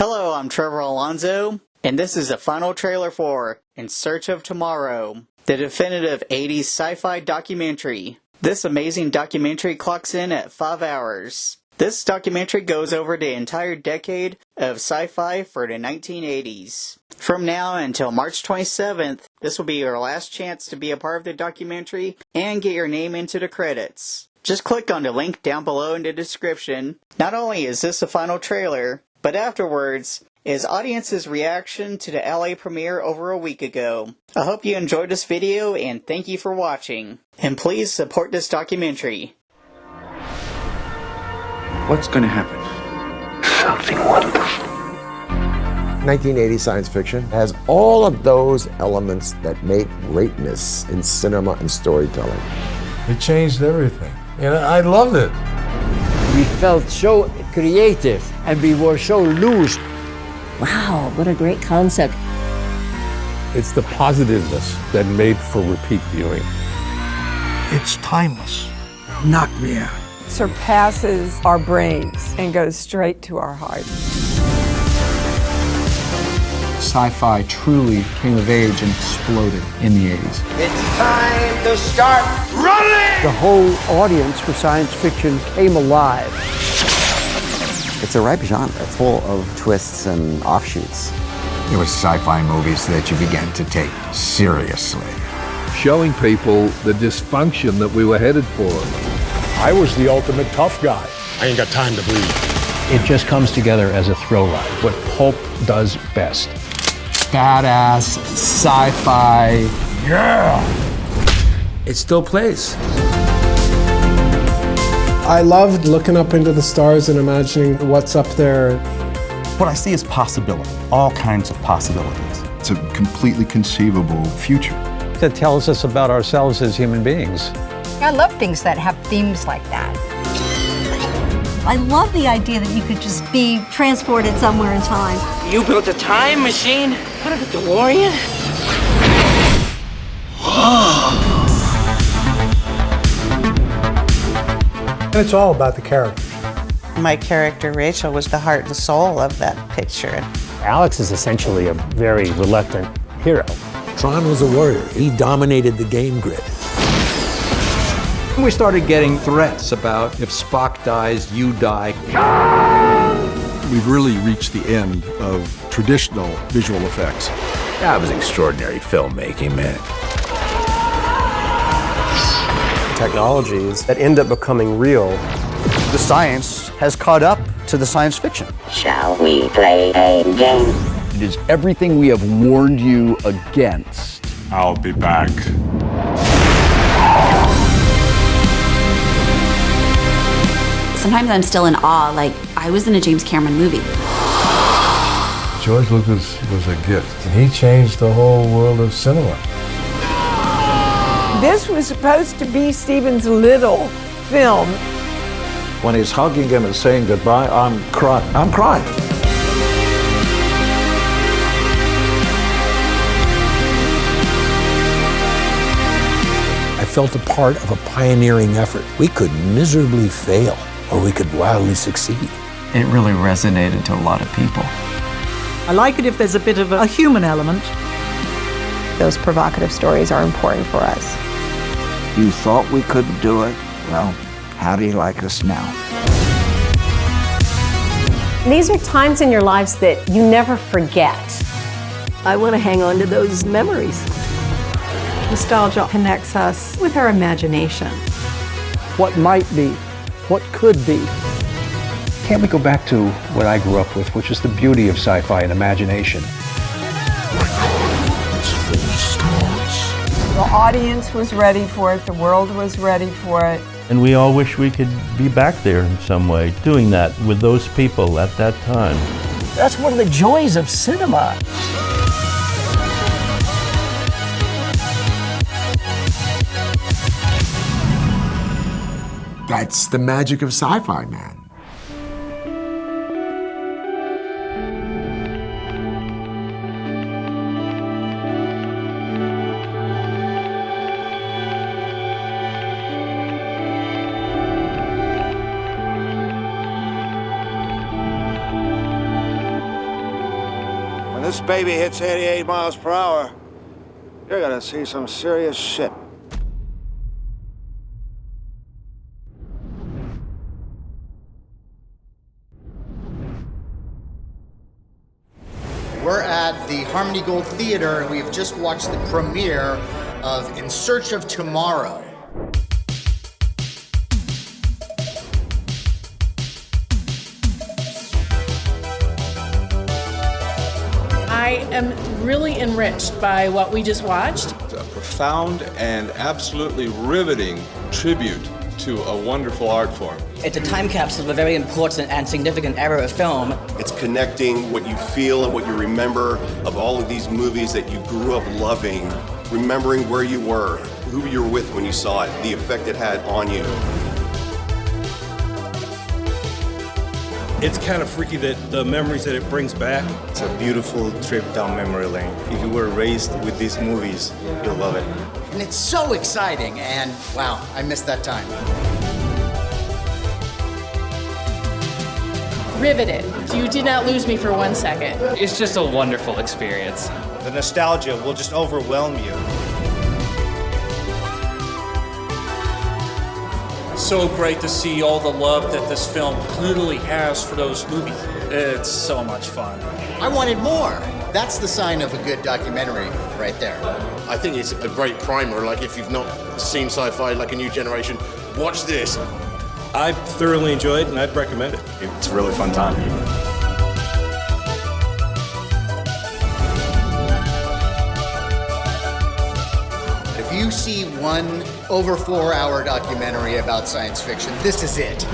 Hello, I'm Trevor Alonso, and this is the final trailer for In Search of Tomorrow, the definitive 80s sci-fi documentary. This amazing documentary clocks in at 5 hours. This documentary goes over the entire decade of sci-fi for the 1980s. From now until March 27th, this will be your last chance to be a part of the documentary and get your name into the credits. Just click on the link down below in the description. Not only is this the final trailer, but afterwards is audience's reaction to the LA premiere over a week ago. I hope you enjoyed this video and thank you for watching. And please support this documentary. What's going to happen? Something wonderful. 1980 science fiction has all of those elements that make greatness in cinema and storytelling. It changed everything, and I loved it. We felt so creative, and we were so loose. Wow, what a great concept. It's the positiveness that made for repeat viewing. It's timeless. Knocked me out. Surpasses our brains and goes straight to our heart. Sci-fi truly came of age and exploded in the 80s. It's time to start running! The whole audience for science fiction came alive. It's a ripe genre, full of twists and offshoots. It was sci-fi movies that you began to take seriously. Showing people the dysfunction that we were headed for. I was the ultimate tough guy. I ain't got time to bleed. It just comes together as a thrill ride, what pulp does best. Badass, sci-fi. Yeah! It still plays. I loved looking up into the stars and imagining what's up there. What I see is possibility, all kinds of possibilities. It's a completely conceivable future. That tells us about ourselves as human beings. I love things that have themes like that. I love the idea that you could just be transported somewhere in time. You built a time machine out of a DeLorean? It's all about the characters. My character, Rachel, was the heart and soul of that picture. Alex is essentially a very reluctant hero. Tron was a warrior. He dominated the game grid. We started getting threats about if Spock dies, you die. We've really reached the end of traditional visual effects. That was extraordinary filmmaking, man. Technologies that end up becoming real. The science has caught up to the science fiction. Shall we play a game? It is everything we have warned you against. I'll be back. Sometimes I'm still in awe, like I was in a James Cameron movie. George Lucas was a gift, and he changed the whole world of cinema. This was supposed to be Steven's little film. When he's hugging him and saying goodbye, I'm crying. I felt a part of a pioneering effort. We could miserably fail, or we could wildly succeed. It really resonated to a lot of people. I like it if there's a bit of a human element. Those provocative stories are important for us. You thought we couldn't do it? Well, how do you like us now? These are times in your lives that you never forget. I want to hang on to those memories. Nostalgia connects us with our imagination. What might be, what could be. Can't we go back to what I grew up with, which is the beauty of sci-fi and imagination? The audience was ready for it, the world was ready for it. And we all wish we could be back there in some way, doing that with those people at that time. That's one of the joys of cinema. That's the magic of sci-fi, man. When this baby hits 88 miles per hour, you're gonna see some serious shit. We're at the Harmony Gold Theater, and we have just watched the premiere of In Search of Tomorrow. I am really enriched by what we just watched. It's a profound and absolutely riveting tribute to a wonderful art form. It's a time capsule of a very important and significant era of film. It's connecting what you feel and what you remember of all of these movies that you grew up loving, remembering where you were, who you were with when you saw it, the effect it had on you. It's kind of freaky that the memories that it brings back. It's a beautiful trip down memory lane. If you were raised with these movies, you'll love it. And it's so exciting, and wow, I missed that time. Riveted. You did not lose me for 1 second. It's just a wonderful experience. The nostalgia will just overwhelm you. So great to see all the love that this film clearly has for those movies. It's so much fun. I wanted more. That's the sign of a good documentary right there. I think it's a great primer. Like, if you've not seen sci-fi like a new generation, watch this. I thoroughly enjoyed it, and I'd recommend it. It's a really fun time. If you see one over 4 hour documentary about science fiction, this is it.